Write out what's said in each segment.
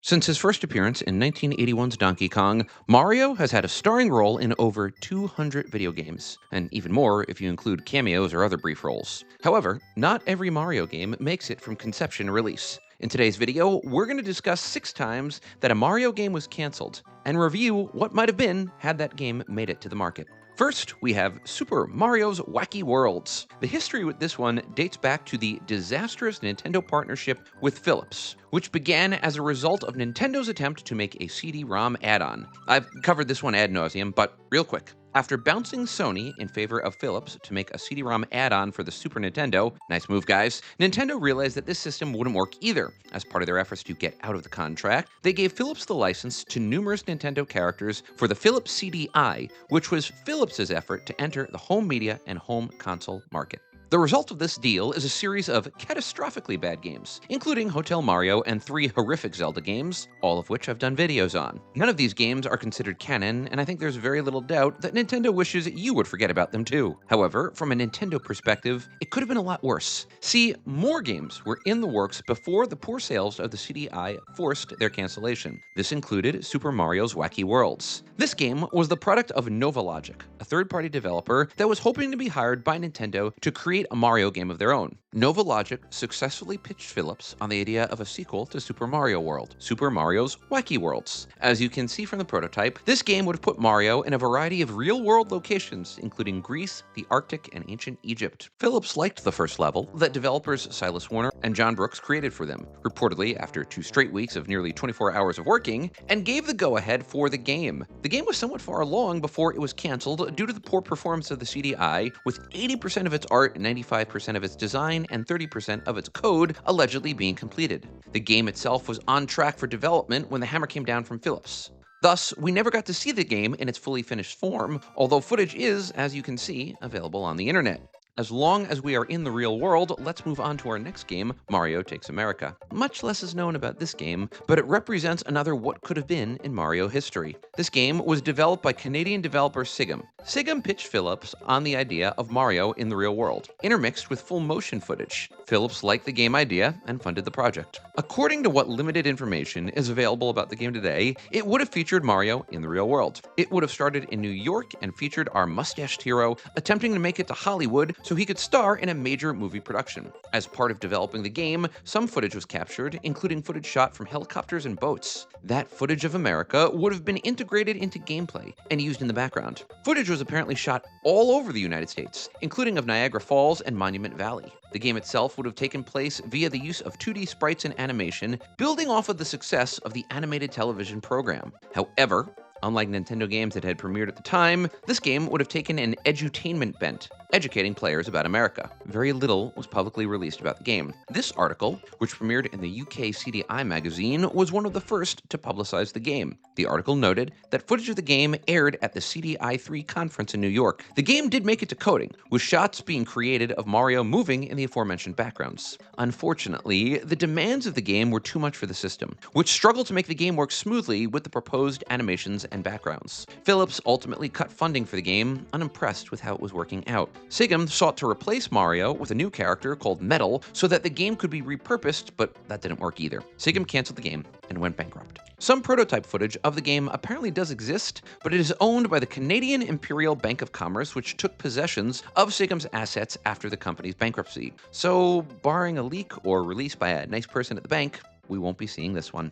Since his first appearance in 1981's Donkey Kong, Mario has had a starring role in over 200 video games, and even more if you include cameos or other brief roles. However, not every Mario game makes it from conception to release. In today's video, we're going to discuss 6 times that a Mario game was cancelled, and review what might have been had that game made it to the market. First, we have Super Mario's Wacky Worlds. The history with this one dates back to the disastrous Nintendo partnership with Philips, which began as a result of Nintendo's attempt to make a CD-ROM add-on. I've covered this one ad nauseum, but real quick. After bouncing Sony in favor of Philips to make a CD-ROM add-on for the Super Nintendo, nice move guys, Nintendo realized that this system wouldn't work either. As part of their efforts to get out of the contract, they gave Philips the license to numerous Nintendo characters for the Philips CDI, which was Philips' effort to enter the home media and home console market. The result of this deal is a series of catastrophically bad games, including Hotel Mario and 3 horrific Zelda games, all of which I've done videos on. None of these games are considered canon, and I think there's very little doubt that Nintendo wishes you would forget about them too. However, from a Nintendo perspective, it could have been a lot worse. See, more games were in the works before the poor sales of the CDI forced their cancellation. This included Super Mario's Wacky Worlds. This game was the product of Novalogic, a third-party developer that was hoping to be hired by Nintendo to create a Mario game of their own. Novalogic successfully pitched Philips on the idea of a sequel to Super Mario World, Super Mario's Wacky Worlds. As you can see from the prototype, this game would have put Mario in a variety of real-world locations, including Greece, the Arctic, and ancient Egypt. Philips liked the first level that developers Silas Warner and John Brooks created for them, reportedly after 2 straight weeks of nearly 24 hours of working, and gave the go-ahead for the game. The game was somewhat far along before it was canceled due to the poor performance of the CDI, with 80% of its art, 95% of its design, and 30% of its code allegedly being completed. The game itself was on track for development when the hammer came down from Philips. Thus, we never got to see the game in its fully finished form, although footage is, as you can see, available on the internet. As long as we are in the real world, let's move on to our next game, Mario Takes America. Much less is known about this game, but it represents another what could have been in Mario history. This game was developed by Canadian developer Sigum. Sigum pitched Philips on the idea of Mario in the real world, intermixed with full motion footage. Philips liked the game idea and funded the project. According to what limited information is available about the game today, it would have featured Mario in the real world. It would have started in New York and featured our mustached hero attempting to make it to Hollywood so he could star in a major movie production. As part of developing the game, some footage was captured, including footage shot from helicopters and boats. That footage of America would have been integrated into gameplay and used in the background. Footage was apparently shot all over the United States, including of Niagara Falls and Monument Valley. The game itself would have taken place via the use of 2D sprites and animation, building off of the success of the animated television program. However, unlike Nintendo games that had premiered at the time, this game would have taken an edutainment bent, educating players about America. Very little was publicly released about the game. This article, which premiered in the UK CDI magazine, was one of the first to publicize the game. The article noted that footage of the game aired at the CDI3 conference in New York. The game did make it to coding, with shots being created of Mario moving in the aforementioned backgrounds. Unfortunately, the demands of the game were too much for the system, which struggled to make the game work smoothly with the proposed animations and backgrounds. Philips ultimately cut funding for the game, unimpressed with how it was working out. Sigum sought to replace Mario with a new character called Metal so that the game could be repurposed, but that didn't work either. Sigum canceled the game and went bankrupt. Some prototype footage of the game apparently does exist, but it is owned by the Canadian Imperial Bank of Commerce, which took possessions of Sigum's assets after the company's bankruptcy. So, barring a leak or release by a nice person at the bank, we won't be seeing this one.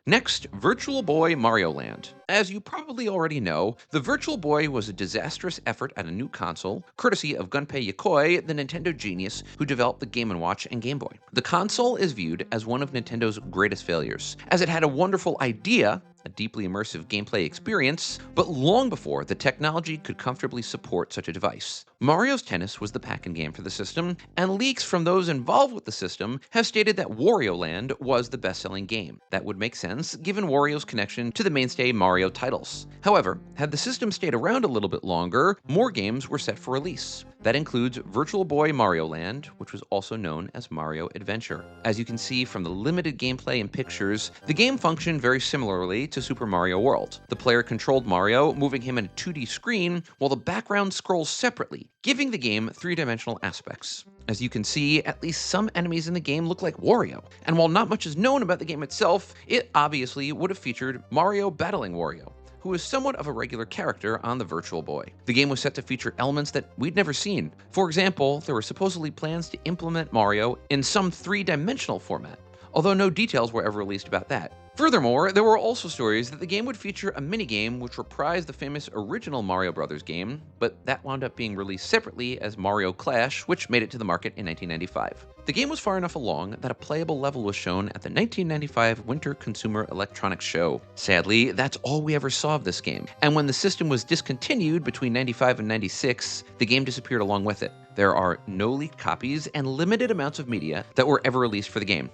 Next, Virtual Boy Mario Land. As you probably already know, the Virtual Boy was a disastrous effort at a new console, courtesy of Gunpei Yokoi, the Nintendo genius who developed the Game & Watch and Game Boy. The console is viewed as one of Nintendo's greatest failures, as it had a wonderful idea, a deeply immersive gameplay experience, but long before the technology could comfortably support such a device. Mario's Tennis was the pack-in game for the system, and leaks from those involved with the system have stated that Wario Land was the best-selling game. That would make sense, given Wario's connection to the mainstay Mario titles. However, had the system stayed around a little bit longer, more games were set for release. That includes Virtual Boy Mario Land, which was also known as Mario Adventure. As you can see from the limited gameplay and pictures, the game functioned very similarly to Super Mario World. The player controlled Mario, moving him in a 2D screen, while the background scrolls separately, giving the game three-dimensional aspects. As you can see, at least some enemies in the game look like Wario, and while not much is known about the game itself, it obviously would have featured Mario battling Wario, who is somewhat of a regular character on the Virtual Boy. The game was set to feature elements that we'd never seen. For example, there were supposedly plans to implement Mario in some three-dimensional format, although no details were ever released about that. Furthermore, there were also stories that the game would feature a minigame which reprised the famous original Mario Bros. Game, but that wound up being released separately as Mario Clash, which made it to the market in 1995. The game was far enough along that a playable level was shown at the 1995 Winter Consumer Electronics Show. Sadly, that's all we ever saw of this game, and when the system was discontinued between 95 and 96, the game disappeared along with it. There are no leaked copies and limited amounts of media that were ever released for the game.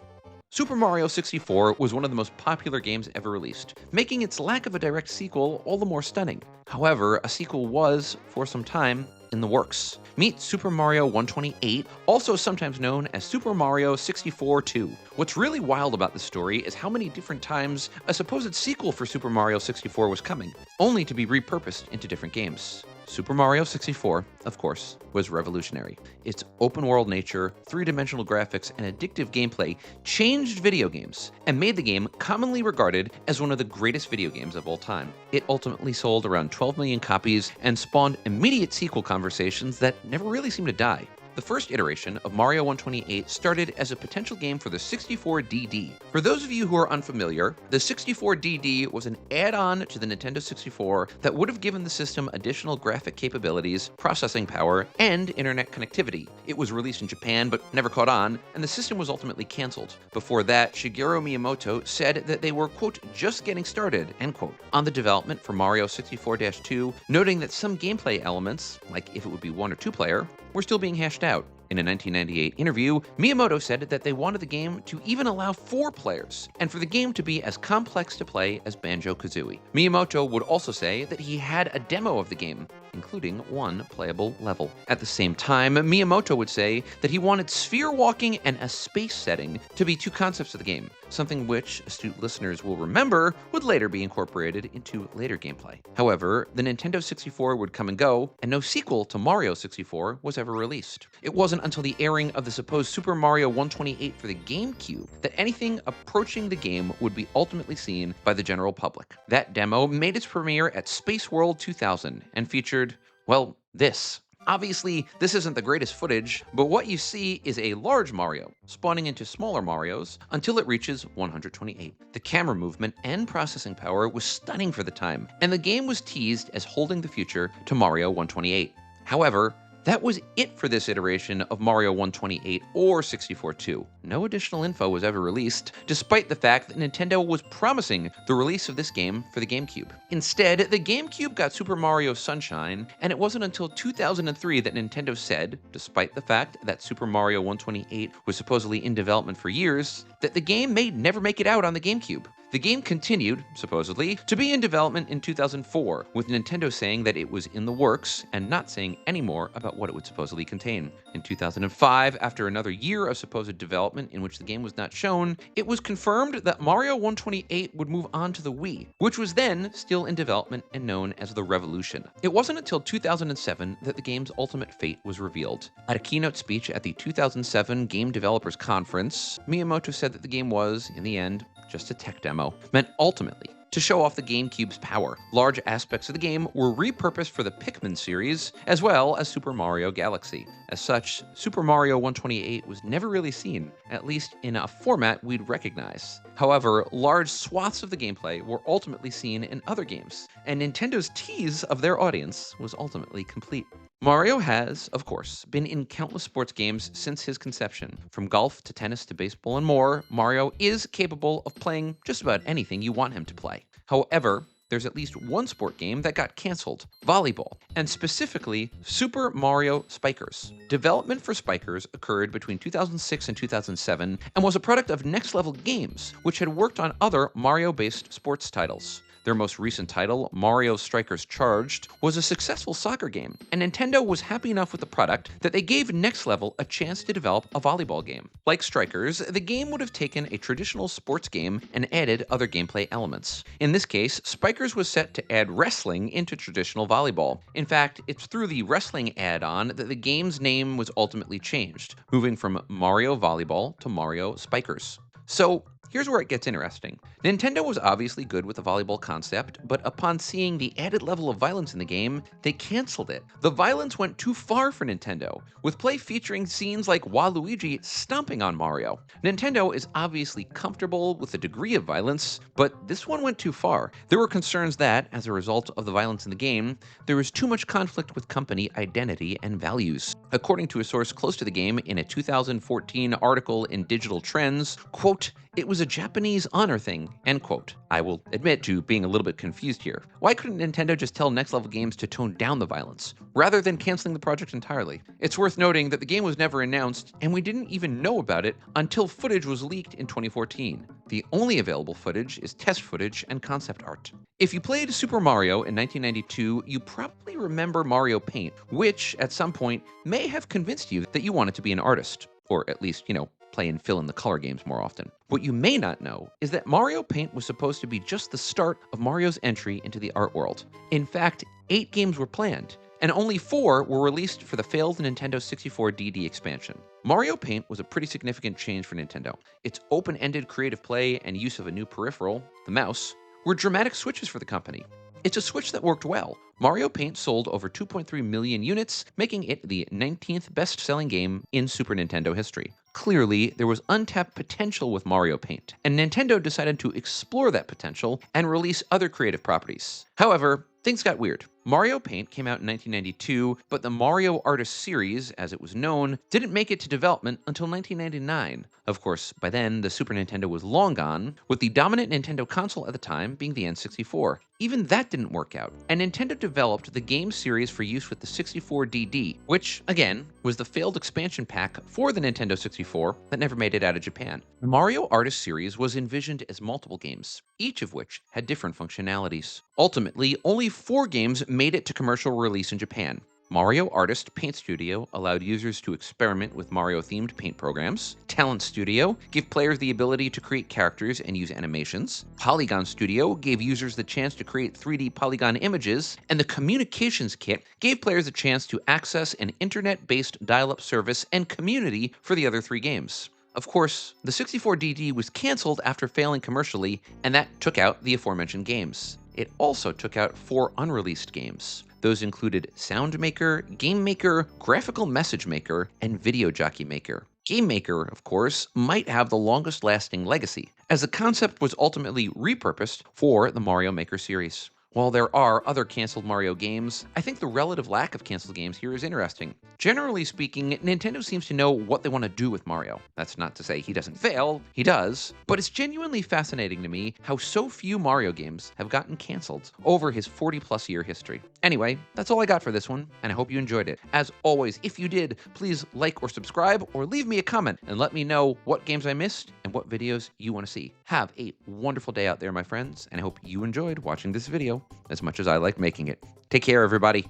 Super Mario 64 was one of the most popular games ever released, making its lack of a direct sequel all the more stunning. However, a sequel was, for some time, in the works. Meet Super Mario 128, also sometimes known as Super Mario 64 2. What's really wild about this story is how many different times a supposed sequel for Super Mario 64 was coming, only to be repurposed into different games. Super Mario 64, of course, was revolutionary. Its open-world nature, three-dimensional graphics, and addictive gameplay changed video games and made the game commonly regarded as one of the greatest video games of all time. It ultimately sold around 12 million copies and spawned immediate sequel conversations that never really seemed to die. The first iteration of Mario 128 started as a potential game for the 64DD. For those of you who are unfamiliar, the 64DD was an add-on to the Nintendo 64 that would have given the system additional graphic capabilities, processing power, and internet connectivity. It was released in Japan but never caught on, and the system was ultimately canceled. Before that, Shigeru Miyamoto said that they were, quote, just getting started, end quote, on the development for Mario 64-2, noting that some gameplay elements, like if it would be one or two player, were still being hashed out. In a 1998 interview, Miyamoto said that they wanted the game to even allow 4 players, and for the game to be as complex to play as Banjo-Kazooie. Miyamoto would also say that he had a demo of the game, including one playable level. At the same time, Miyamoto would say that he wanted sphere walking and a space setting to be 2 concepts of the game, something which astute listeners will remember would later be incorporated into later gameplay. However, the Nintendo 64 would come and go, and no sequel to Mario 64 was ever released. It wasn't until the airing of the supposed Super Mario 128 for the GameCube that anything approaching the game would be ultimately seen by the general public. That demo made its premiere at Space World 2000 and featured, well, this. Obviously, this isn't the greatest footage, but what you see is a large Mario spawning into smaller Marios until it reaches 128. The camera movement and processing power was stunning for the time, and the game was teased as holding the future to Mario 128. However, that was it for this iteration of Mario 128 or 64 2. No additional info was ever released, despite the fact that Nintendo was promising the release of this game for the GameCube. Instead, the GameCube got Super Mario Sunshine, and it wasn't until 2003 that Nintendo said, despite the fact that Super Mario 128 was supposedly in development for years, that the game may never make it out on the GameCube. The game continued, supposedly, to be in development in 2004, with Nintendo saying that it was in the works and not saying any more about what it would supposedly contain. In 2005, after another year of supposed development in which the game was not shown, it was confirmed that Mario 128 would move on to the Wii, which was then still in development and known as the Revolution. It wasn't until 2007 that the game's ultimate fate was revealed. At a keynote speech at the 2007 Game Developers Conference, Miyamoto said that the game was, in the end, just a tech demo, meant ultimately to show off the GameCube's power. Large aspects of the game were repurposed for the Pikmin series, as well as Super Mario Galaxy. As such, Super Mario 128 was never really seen, at least in a format we'd recognize. However, large swaths of the gameplay were ultimately seen in other games, and Nintendo's tease of their audience was ultimately complete. Mario has, of course, been in countless sports games since his conception. From golf to tennis to baseball and more, Mario is capable of playing just about anything you want him to play. However, there's at least one sport game that got canceled, volleyball, and specifically Super Mario Spikers. Development for Spikers occurred between 2006 and 2007 and was a product of Next Level Games, which had worked on other Mario-based sports titles. Their most recent title, Mario Strikers Charged, was a successful soccer game, and Nintendo was happy enough with the product that they gave Next Level a chance to develop a volleyball game. Like Strikers, the game would have taken a traditional sports game and added other gameplay elements. In this case, Spikers was set to add wrestling into traditional volleyball. In fact, it's through the wrestling add-on that the game's name was ultimately changed, moving from Mario Volleyball to Mario Spikers. So, here's where it gets interesting. Nintendo was obviously good with the volleyball concept, but upon seeing the added level of violence in the game, they canceled it. The violence went too far for Nintendo, with play featuring scenes like Waluigi stomping on Mario. Nintendo is obviously comfortable with the degree of violence, but this one went too far. There were concerns that, as a result of the violence in the game, there was too much conflict with company identity and values. According to a source close to the game in a 2014 article in Digital Trends, quote, "It was a Japanese honor thing," end quote. I will admit to being a little bit confused here. Why couldn't Nintendo just tell Next Level Games to tone down the violence, rather than canceling the project entirely? It's worth noting that the game was never announced, and we didn't even know about it until footage was leaked in 2014. The only available footage is test footage and concept art. If you played Super Mario in 1992, you probably remember Mario Paint, which, at some point, may have convinced you that you wanted to be an artist. Or at least, play and fill in the color games more often. What you may not know is that Mario Paint was supposed to be just the start of Mario's entry into the art world. In fact, 8 games were planned, and only 4 were released for the failed Nintendo 64DD expansion. Mario Paint was a pretty significant change for Nintendo. Its open-ended creative play and use of a new peripheral, the mouse, were dramatic switches for the company. It's a switch that worked well. Mario Paint sold over 2.3 million units, making it the 19th best-selling game in Super Nintendo history. Clearly, there was untapped potential with Mario Paint, and Nintendo decided to explore that potential and release other creative properties. However, things got weird. Mario Paint came out in 1992, but the Mario Artist series, as it was known, didn't make it to development until 1999. Of course, by then, the Super Nintendo was long gone, with the dominant Nintendo console at the time being the N64. Even that didn't work out, and Nintendo developed the game series for use with the 64DD, which, again, was the failed expansion pack for the Nintendo 64 that never made it out of Japan. The Mario Artist series was envisioned as multiple games, each of which had different functionalities. Ultimately, only 4 games made it to commercial release in Japan. Mario Artist Paint Studio allowed users to experiment with Mario-themed paint programs. Talent Studio gave players the ability to create characters and use animations. Polygon Studio gave users the chance to create 3D polygon images. And the Communications Kit gave players a chance to access an internet-based dial-up service and community for the other 3 games. Of course, the 64DD was canceled after failing commercially, and that took out the aforementioned games. It also took out 4 unreleased games. Those included Sound Maker, Game Maker, Graphical Message Maker, and Video Jockey Maker. Game Maker, of course, might have the longest lasting legacy, as the concept was ultimately repurposed for the Mario Maker series. While there are other canceled Mario games, I think the relative lack of canceled games here is interesting. Generally speaking, Nintendo seems to know what they want to do with Mario. That's not to say he doesn't fail, he does, but it's genuinely fascinating to me how so few Mario games have gotten canceled over his 40-plus year history. Anyway, that's all I got for this one, and I hope you enjoyed it. As always, if you did, please like or subscribe, or leave me a comment and let me know what games I missed and what videos you want to see. Have a wonderful day out there, my friends, and I hope you enjoyed watching this video as much as I liked making it. Take care, everybody.